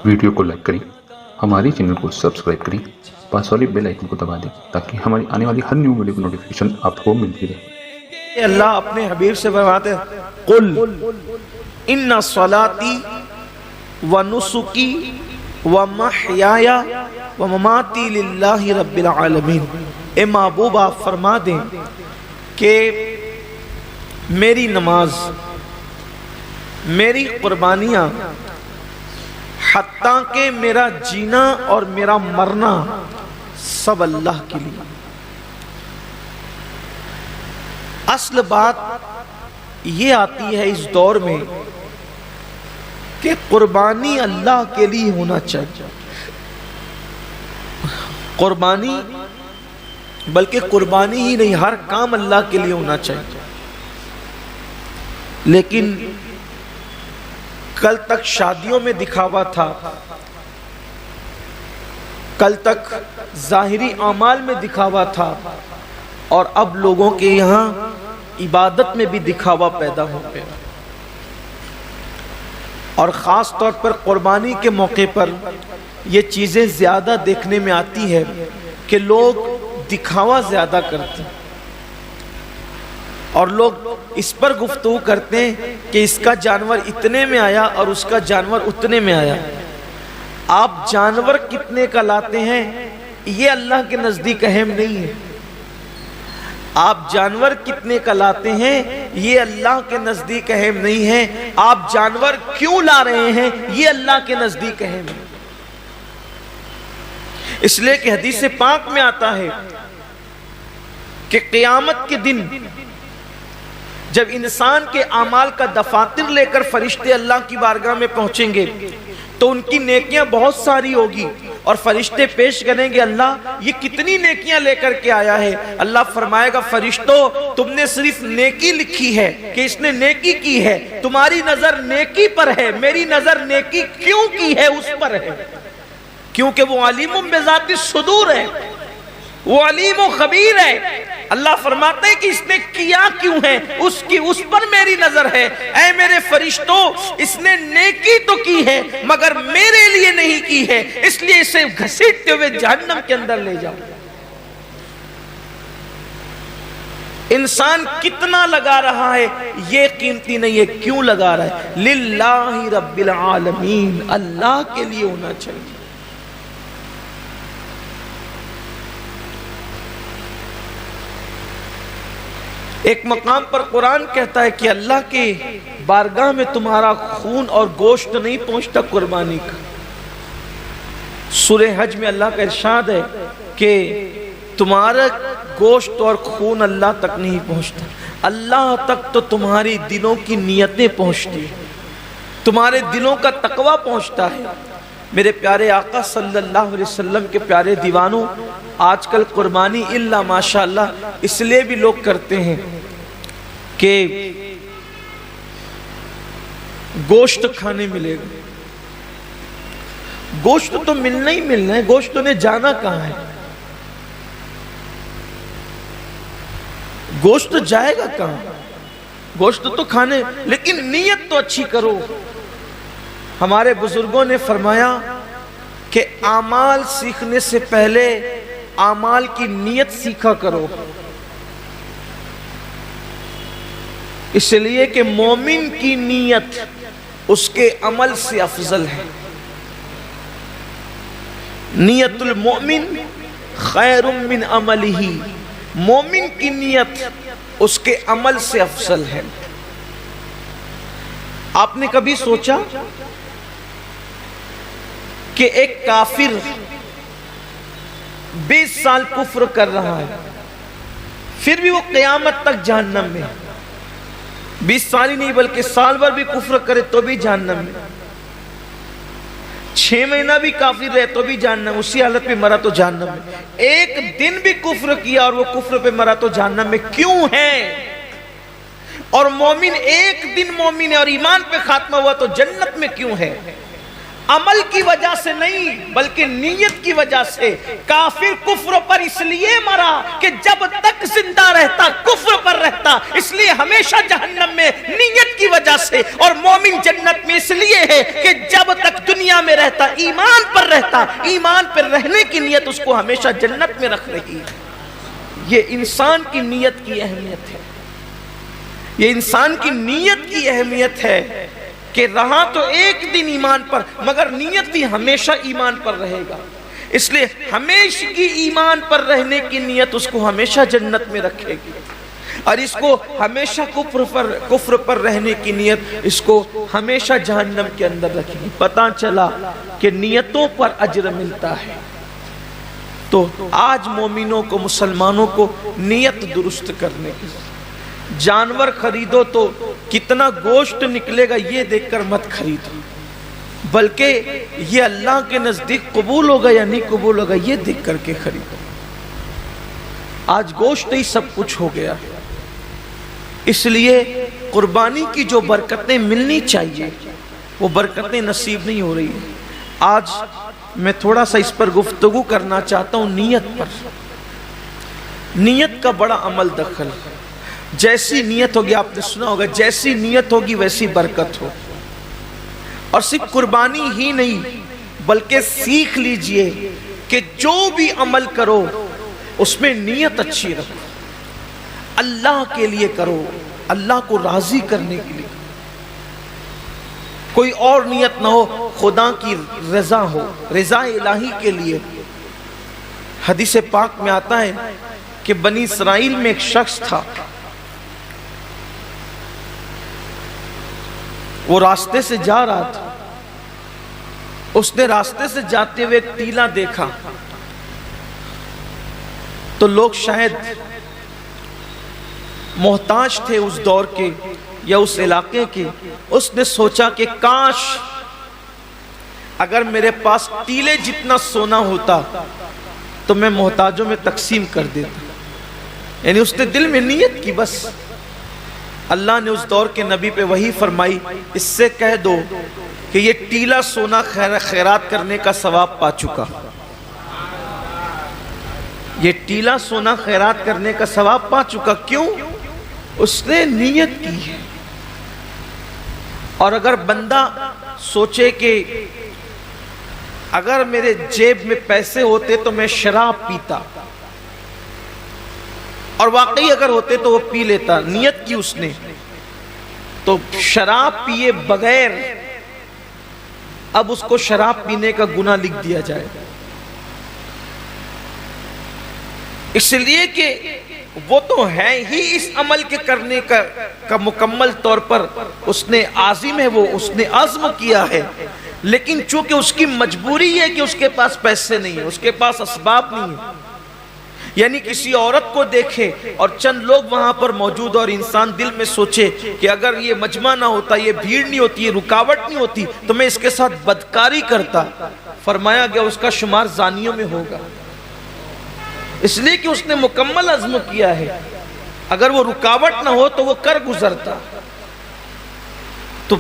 Video کو like کریں، ہمارے چینل کو سبسکرائب کریں، پاس والی بیل آئیکن کو دبا دیں تاکہ ہماری آنے والی ہر نیو ویڈیو کی نوٹیفیکیشن آپ کو ملتی رہے۔ اللہ اپنے حبیب سے فرماتے ہیں قل ان صلاتی و نسکی و محیای و مماتی للہ رب العالمین۔ اے محبوب آپ فرما دیں کہ میری نماز، میری قربانیاں، حتیٰ کہ میرا جینا اور میرا مرنا سب اللہ کے لیے۔ اصل بات یہ آتی ہے اس دور میں کہ قربانی اللہ کے لیے ہونا چاہیے، قربانی بلکہ قربانی ہی نہیں، ہر کام اللہ کے لیے ہونا چاہیے۔ لیکن کل تک شادیوں میں دکھاوا تھا، کل تک ظاہری اعمال میں دکھاوا تھا، اور اب لوگوں کے یہاں عبادت میں بھی دکھاوا پیدا ہو گیا۔ اور خاص طور پر قربانی کے موقع پر یہ چیزیں زیادہ دیکھنے میں آتی ہے کہ لوگ دکھاوا زیادہ کرتے ہیں، اور لوگ اس پر گفتگو کرتے ہیں کہ اس کا جانور اتنے میں آیا اور اس کا جانور اتنے میں آیا۔ آپ جانور کتنے کا لاتے ہیں یہ اللہ کے نزدیک اہم نہیں ہے، آپ جانور کتنے کا لاتے ہیں یہ اللہ کے نزدیک اہم نہیں ہے، آپ جانور کیوں لا رہے ہیں یہ اللہ کے نزدیک اہم ہے۔ اس لیے کہ حدیث پاک میں آتا ہے کہ قیامت کے دن جب انسان کے اعمال کا دفاتر لے کر فرشتے اللہ کی بارگاہ میں پہنچیں گے تو ان کی نیکیاں بہت ساری ہوگی، اور فرشتے پیش کریں گے اللہ یہ کتنی نیکیاں لے کر کے آیا ہے۔ اللہ فرمائے گا فرشتوں تم نے صرف نیکی لکھی ہے کہ اس نے نیکی کی ہے، تمہاری نظر نیکی پر ہے، میری نظر نیکی کیوں کی ہے اس پر ہے، کیونکہ وہ علیم بذات الصدور ہے، وہ علیم و خبیر ہے۔ اللہ فرماتے ہیں کہ اس نے کیا کیوں ہے اس پر میری نظر ہے۔ اے میرے فرشتوں اس نے نیکی تو کی ہے مگر میرے لیے نہیں کی ہے، اس لیے اسے گھسیٹتے ہوئے جہنم کے اندر لے جاؤ۔ انسان کتنا لگا رہا ہے یہ قیمتی نہیں ہے، کیوں لگا رہا ہے؟ للہ رب العالمین، اللہ کے لیے ہونا چاہیے۔ ایک مقام پر قرآن کہتا ہے کہ اللہ کے بارگاہ میں تمہارا خون اور گوشت نہیں پہنچتا قربانی کا۔ سورہ حج میں اللہ کا ارشاد ہے کہ تمہارا گوشت اور خون اللہ تک نہیں پہنچتا، اللہ تک تو تمہاری دلوں کی نیتیں پہنچتی ہیں، تمہارے دلوں کا تقوی پہنچتا ہے۔ میرے پیارے آقا صلی اللہ علیہ وسلم کے پیارے دیوانوں، آج کل قربانی اللہ ماشاءاللہ اس لیے بھی لوگ کرتے ہیں کہ گوشت کھانے ملے گا۔ گوشت تو ملنا ہی ملنا ہے، گوشت نے جانا کہاں ہے؟ گوشت جائے گا کہاں؟ گوشت تو کھانے، لیکن نیت تو اچھی کرو۔ ہمارے بزرگوں نے فرمایا کہ اعمال سیکھنے سے پہلے اعمال کی نیت سیکھا کرو، اس لیے کہ مومن کی نیت اس کے عمل سے افضل ہے۔ نیت المؤمن خیر من عملہ، مومن کی نیت اس کے عمل سے افضل ہے۔ آپ نے کبھی سوچا کہ ایک کافر 20 سال کفر کر رہا ہے پھر بھی وہ قیامت تک جہنم میں، 20 سال ہی نہیں بلکہ سال بھر بھی کفر کرے تو بھی جہنم میں، 6 مہینہ بھی کافر رہے تو بھی جہنم، اسی حالت پہ مرا تو جہنم میں، ایک دن بھی کفر کیا اور وہ کفر پہ مرا تو جہنم میں کیوں ہے؟ اور مومن ایک دن مومن ہے اور ایمان پہ خاتمہ ہوا تو جنت میں کیوں ہے؟ عمل کی وجہ سے نہیں بلکہ نیت کی وجہ سے. کافر کفر پر اس لیے مرا کہ جب تک زندہ رہتا کفر پر رہتا، اس لیے ہمیشہ جہنم میں نیت کی وجہ سے. اور مومن جنت میں اس لیے ہے کہ جب تک دنیا میں رہتا ایمان پر رہتا، ایمان پر رہنے کی نیت اس کو ہمیشہ جنت میں رکھ رہی ہے. یہ انسان کی نیت کی اہمیت ہے، یہ انسان کی نیت کی اہمیت ہے کہ رہا تو ایک دن ایمان پر مگر نیت بھی ہمیشہ ایمان پر رہے گا. اس لیے ہمیشہ کی ایمان پر رہنے کی نیت اس کو ہمیشہ جنت میں رکھے گی، اور اس کو ہمیشہ کفر پر رہنے کی نیت اس کو ہمیشہ جہنم کے اندر رکھے گی. پتہ چلا کہ نیتوں پر اجر ملتا ہے. تو آج مومنوں کو، مسلمانوں کو نیت درست کرنے کی. جانور خریدو تو کتنا گوشت نکلے گا یہ دیکھ کر مت خریدو، بلکہ یہ اللہ کے نزدیک قبول ہوگا یا نہیں قبول ہوگا یہ دیکھ کر کے خریدو. آج گوشت ہی سب کچھ ہو گیا، اس لیے قربانی کی جو برکتیں ملنی چاہیے وہ برکتیں نصیب نہیں ہو رہی ہیں. آج میں تھوڑا سا اس پر گفتگو کرنا چاہتا ہوں، نیت پر. نیت کا بڑا عمل دخل. جیسی نیت ہوگی، آپ نے سنا ہوگا، جیسی نیت ہوگی ویسی برکت ہو. اور صرف قربانی ہی نہیں بلکہ سیکھ لیجئے کہ جو بھی عمل کرو اس میں نیت اچھی رکھو، اللہ کے لیے کرو، اللہ کو راضی کرنے کے لیے. کوئی اور نیت نہ ہو، خدا کی رضا ہو، رضا الہی کے لیے. حدیث پاک میں آتا ہے کہ بنی اسرائیل میں ایک شخص تھا، وہ راستے سے جا رہا تھا. اس نے راستے سے جاتے ہوئے ایک ٹیلا دیکھا تو لوگ شاید محتاج تھے اس دور کے یا اس علاقے کے. اس نے سوچا کہ کاش اگر میرے پاس ٹیلے جتنا سونا ہوتا تو میں محتاجوں میں تقسیم کر دیتا. یعنی اس نے دل میں نیت کی. بس اللہ نے اس دور کے نبی پہ وحی فرمائی، اس سے کہہ دو کہ یہ ٹیلا سونا خیرات کرنے کا ثواب پا چکا. یہ ٹیلا سونا خیرات کرنے کا ثواب پا چکا. کیوں؟ اس نے نیت کی ہے. اور اگر بندہ سوچے کہ اگر میرے جیب میں پیسے ہوتے تو میں شراب پیتا، اور واقعی اگر ہوتے تو وہ پی لیتا، نیت کی اس نے، تو شراب پیے بغیر اب اس کو شراب پینے کا گناہ لکھ دیا جائے. اس لیے کہ وہ تو ہے ہی اس عمل کے کرنے کا مکمل طور پر اس نے عازم ہے، وہ اس نے عزم کیا ہے. لیکن چونکہ اس کی مجبوری ہے کہ اس کے پاس پیسے نہیں ہیں، اس کے پاس اسباب نہیں ہیں. یعنی کسی عورت کو دیکھے اور چند لوگ وہاں پر موجود اور انسان دل میں سوچے کہ اگر یہ مجمع نہ ہوتا، یہ بھیڑ نہیں ہوتی، یہ رکاوٹ نہیں ہوتی تو میں اس کے ساتھ بدکاری کرتا. فرمایا گیا اس کا شمار زانیوں میں ہوگا. اس لیے کہ اس نے مکمل عزم کیا ہے. اگر وہ رکاوٹ نہ ہو تو وہ کر گزرتا. تو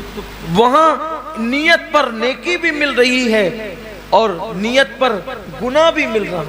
وہاں نیت پر نیکی بھی مل رہی ہے اور نیت پر گناہ بھی مل رہا.